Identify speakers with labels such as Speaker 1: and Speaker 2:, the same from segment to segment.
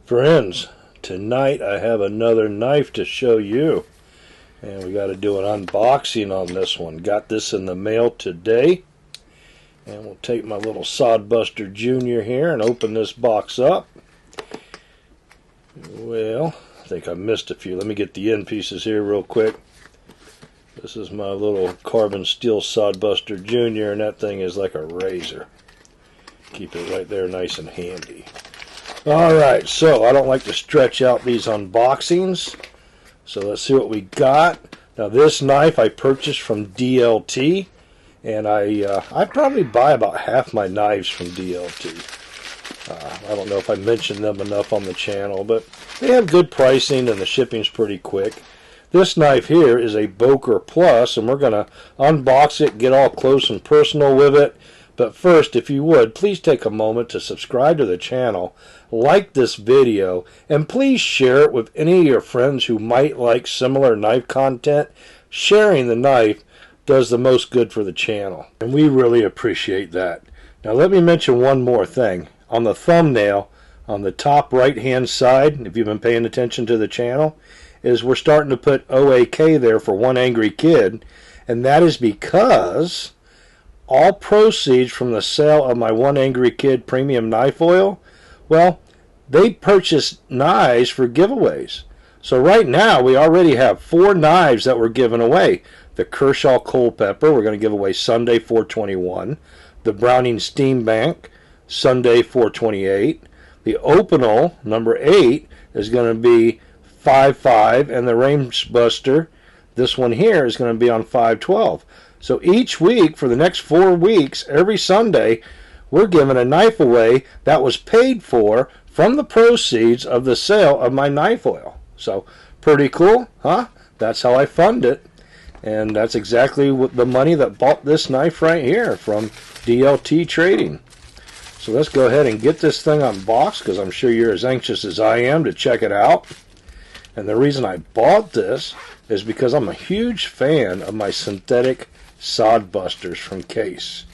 Speaker 1: Friends, tonight I have another knife to show you, and we got to do an unboxing on this one. Got this in the mail today, and we'll take my little Sod Buster Jr. here and open this box up. Well, I think I missed a few. Let me get the end pieces here real quick. This is my little carbon steel Sod Buster Jr., and that thing is like a razor. Keep it right there nice and handy. Alright, so I don't like to stretch out these unboxings, so let's see what we got. Now this knife I purchased from DLT, and I probably buy about half my knives from DLT. I don't know if I mentioned them enough on the channel, but they have good pricing and the shipping's pretty quick. This knife here is a Boker Plus, and we're going to unbox it, get all close and personal with it. But first, if you would, please take a moment to subscribe to the channel, like this video, and please share it with any of your friends who might like similar knife content. Sharing the knife does the most good for the channel, and we really appreciate that. Now let me mention one more thing. On the thumbnail, on the top right hand side, if you've been paying attention to the channel, is we're starting to put OAK there for One Angry Kid, and that is because all proceeds from the sale of my One Angry Kid premium knife oil, well, they purchased knives for giveaways. So right now we already have 4 knives that we're giving away. The Kershaw Culpeper, we're going to give away Sunday 4/21. The Browning Steam Bank, Sunday 4/28. The Opinel number 8 is going to be 5/5, and the Rangebuster, this one here, is going to be on 5/12. So each week for the next 4 weeks, every Sunday, we're giving a knife away that was paid for from the proceeds of the sale of my knife oil. So pretty cool, huh? That's how I fund it. And that's exactly what the money that bought this knife right here from DLT Trading. So let's go ahead and get this thing unboxed, because I'm sure you're as anxious as I am to check it out. And the reason I bought this is because I'm a huge fan of my synthetic Sod Busters from Case,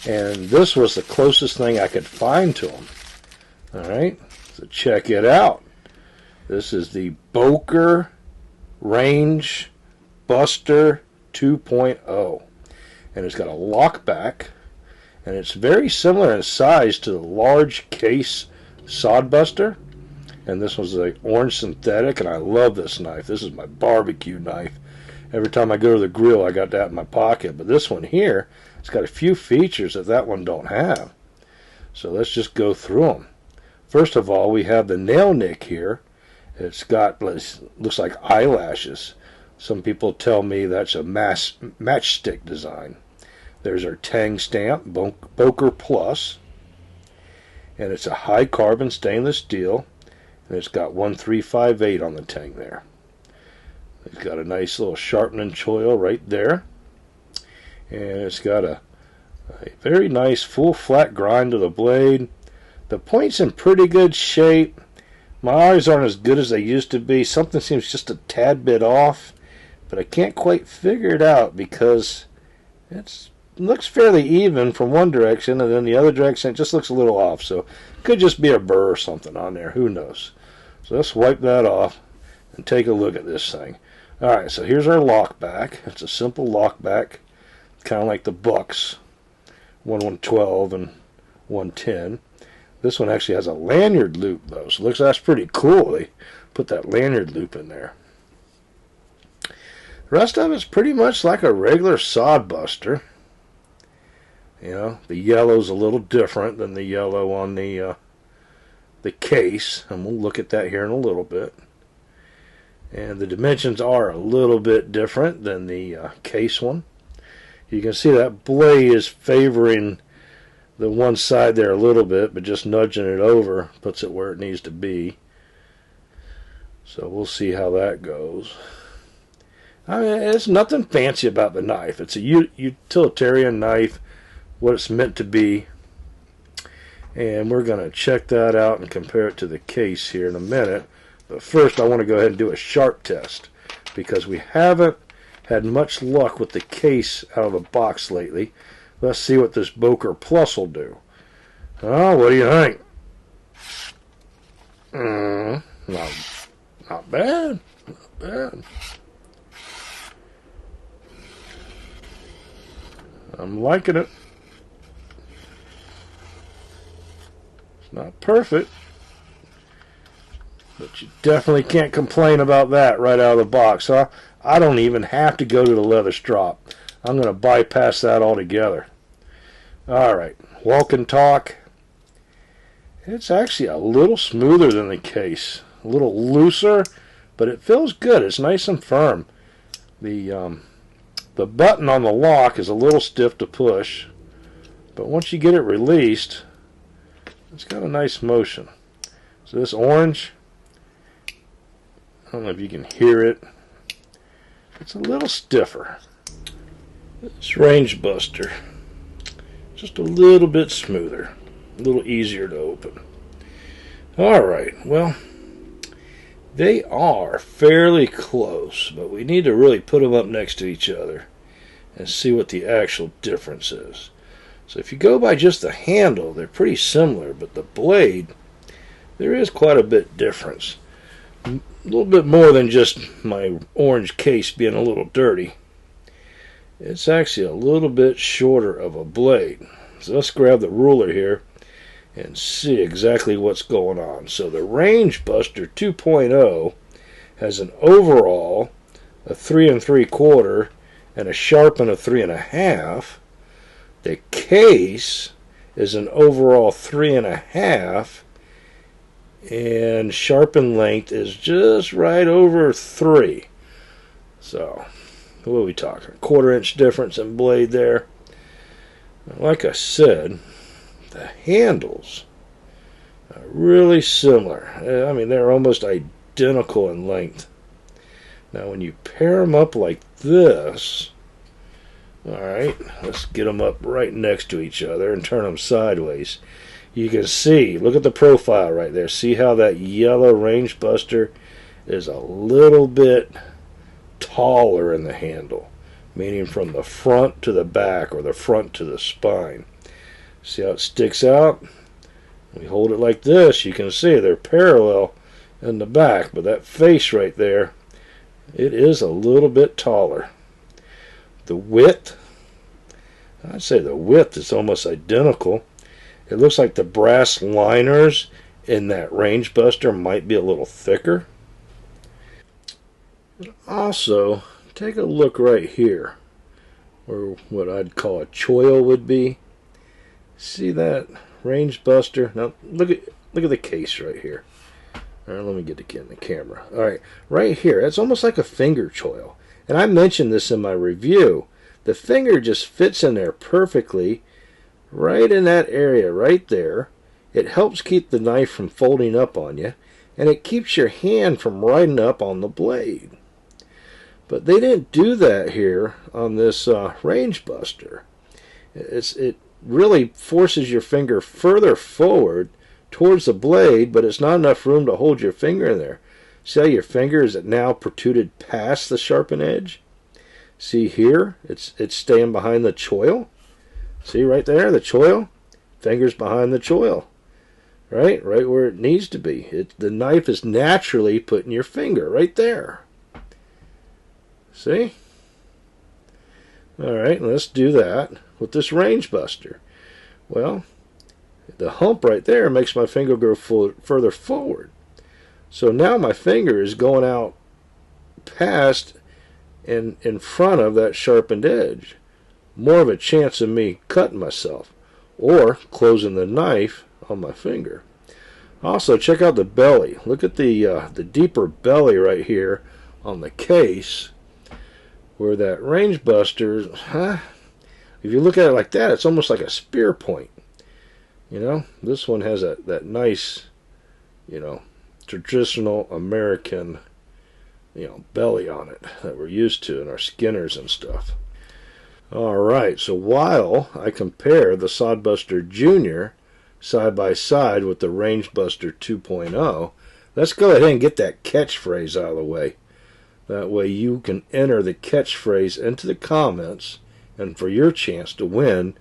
Speaker 1: and this was the closest thing I could find to them. Alright, so check it out. This is the Boker Rangebuster 2.0, and it's got a lock back, and it's very similar in size to the large Case Sod Buster. And this was an orange synthetic, and I love this knife. This is my barbecue knife. Every time I go to the grill, I got that in my pocket. But this one here, it's got a few features that one don't have. So let's just go through them. First of all, we have the nail nick here. It's got, looks like eyelashes. Some people tell me that's a matchstick design. There's our tang stamp, Boker Plus. And it's a high carbon stainless steel. And it's got 1358 on the tang there. It's got a nice little sharpening choil right there. And it's got a very nice full flat grind to the blade. The point's in pretty good shape. My eyes aren't as good as they used to be. Something seems just a tad bit off, but I can't quite figure it out because it looks fairly even from one direction, and then the other direction it just looks a little off. So it could just be a burr or something on there. Who knows? So let's wipe that off and take a look at this thing. Alright, so here's our lock back. It's a simple lock back, kind of like the Bucks, 112 and 110. This one actually has a lanyard loop though, so looks that's pretty cool. They put that lanyard loop in there. The rest of it's pretty much like a regular Sod Buster. You know, the yellow's a little different than the yellow on the Case, and we'll look at that here in a little bit. And the dimensions are a little bit different than the Case one. You can see that blade is favoring the one side there a little bit, but just nudging it over puts it where it needs to be. So we'll see how that goes. I mean, it's nothing fancy about the knife. It's a utilitarian knife, what it's meant to be. And we're going to check that out and compare it to the Case here in a minute. But first I want to go ahead and do a sharp test, because we haven't had much luck with the Case out of the box lately. Let's see what this Boker Plus will do. Oh, what do you think? Not bad. Not bad. I'm liking it. It's not perfect, but you definitely can't complain about that right out of the box, huh? I don't even have to go to the leather strop. I'm going to bypass that altogether. Alright, walk and talk. It's actually a little smoother than the case. A little looser, but it feels good. It's nice and firm. The button on the lock is a little stiff to push, but once you get it released, it's got a nice motion. So this orange, I don't know if you can hear it. It's a little stiffer. This Rangebuster, just a little bit smoother, a little easier to open. Alright, well, they are fairly close, but we need to really put them up next to each other and see what the actual difference is. So if you go by just the handle, they're pretty similar, but the blade, there is quite a bit difference. A little bit more than just my orange case being a little dirty. It's actually a little bit shorter of a blade. So let's grab the ruler here and see exactly what's going on. So the Rangebuster 2.0 has an overall of 3 3/4 and a sharpen of 3 1/2. The case is an overall 3 1/2, and sharpen length is just right over 3. So what are we talking? 1/4 inch difference in blade there. Like I said, the handles are really similar. I mean, they're almost identical in length. Now, when you pair them up like this, alright, let's get them up right next to each other and turn them sideways. You can see, look at the profile right there. See how that yellow Rangebuster is a little bit taller in the handle, meaning from the front to the back or the front to the spine. See how it sticks out? We hold it like this, you can see they're parallel in the back, but that face right there, it is a little bit taller. The width, I'd say the width is almost identical. It looks like the brass liners in that Rangebuster might be a little thicker. Also, take a look right here, where what I'd call a choil would be. See that Rangebuster? Now look at the case right here. All right, let me get in the camera. All right, right here, it's almost like a finger choil. And I mentioned this in my review. The finger just fits in there perfectly, right in that area right there. It helps keep the knife from folding up on you, and it keeps your hand from riding up on the blade. But they didn't do that here on this Rangebuster. It really forces your finger further forward towards the blade, but it's not enough room to hold your finger in there. See how your finger is now protruded past the sharpened edge? See here, it's staying behind the choil. See right there, the choil? Finger's behind the choil. Right where it needs to be. The knife is naturally putting your finger right there. See? Alright, let's do that with this Rangebuster. Well, the hump right there makes my finger go further forward. So now my finger is going out past and in front of that sharpened edge. More of a chance of me cutting myself or closing the knife on my finger. Also, check out the belly. Look at the deeper belly right here on the case, where that Rangebuster, if you look at it like that, it's almost like a spear point. You know, this one has that nice, traditional American, belly on it that we're used to in our Skinners and stuff. Alright, so while I compare the Sod Buster Jr. side by side with the Rangebuster 2.0, let's go ahead and get that catchphrase out of the way. That way you can enter the catchphrase into the comments, and for your chance to win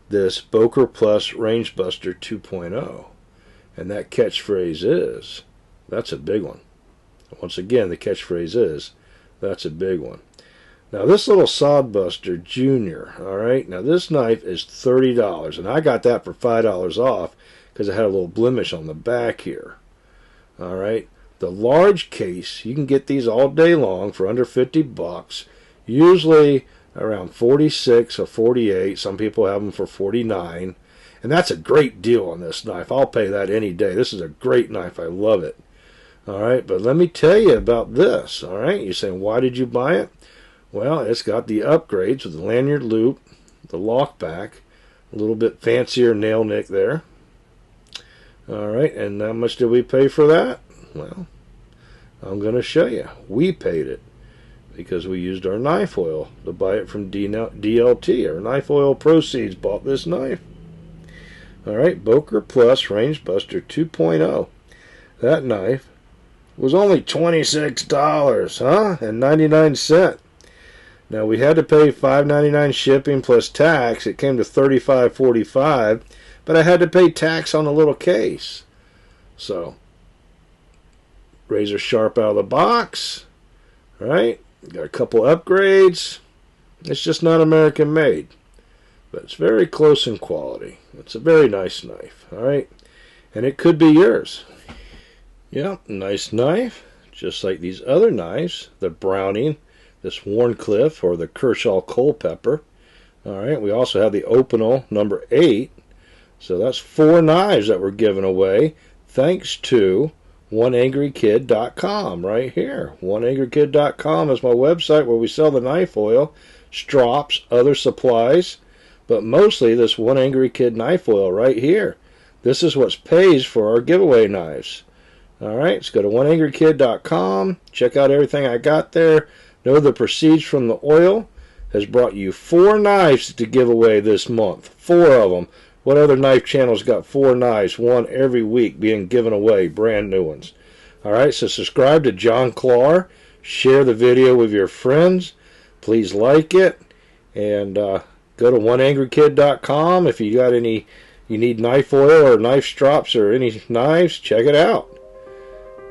Speaker 1: this Boker Plus Rangebuster 2.0. And that catchphrase is, That's a big one. Once again, the catchphrase is, that's a big one. Now this little Sod Buster Junior, all right, now this knife is $30, and I got that for $5 off because it had a little blemish on the back here. All right, the large case, you can get these all day long for under 50 bucks, usually around 46 or 48. Some people have them for 49, and that's a great deal on this knife. I'll pay that any day. This is a great knife. I love it. All right, but let me tell you about this. All right, you're saying, why did you buy it? Well, it's got the upgrades with the lanyard loop, the lock back, a little bit fancier nail nick there. All right, and how much did we pay for that? Well, I'm going to show you. We paid it because we used our knife oil to buy it from DLT. Our knife oil proceeds bought this knife. All right, Boker Plus Rangebuster 2.0. That knife was only $26, huh? And 99¢. Now we had to pay $5.99 shipping plus tax. It came to $35.45, but I had to pay tax on the little case. So, razor sharp out of the box, right? Got a couple upgrades. It's just not American made, but it's very close in quality. It's a very nice knife, all right? And it could be yours. Yeah, nice knife, just like these other knives, the Browning, this Wharncliffe, or the Kershaw Culpeper. All right, we also have the Opinel number 8. So that's 4 knives that we're giving away, thanks to OneAngryKid.com right here. OneAngryKid.com is my website where we sell the knife oil, strops, other supplies, but mostly this One Angry Kid knife oil right here. This is what pays for our giveaway knives. All right, let's go to OneAngryKid.com. Check out everything I got there. Know the proceeds from the oil has brought you 4 knives to give away this month. 4 of them. What other knife channel's got 4 knives, one every week being given away, brand new ones? All right, so subscribe to JohnKlahr. Share the video with your friends. Please like it. And go to OneAngryKid.com. If you got any, you need knife oil or knife strops or any knives, check it out.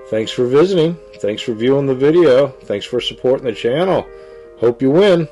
Speaker 1: Thanks for visiting. Thanks for viewing the video. Thanks for supporting the channel. Hope you win.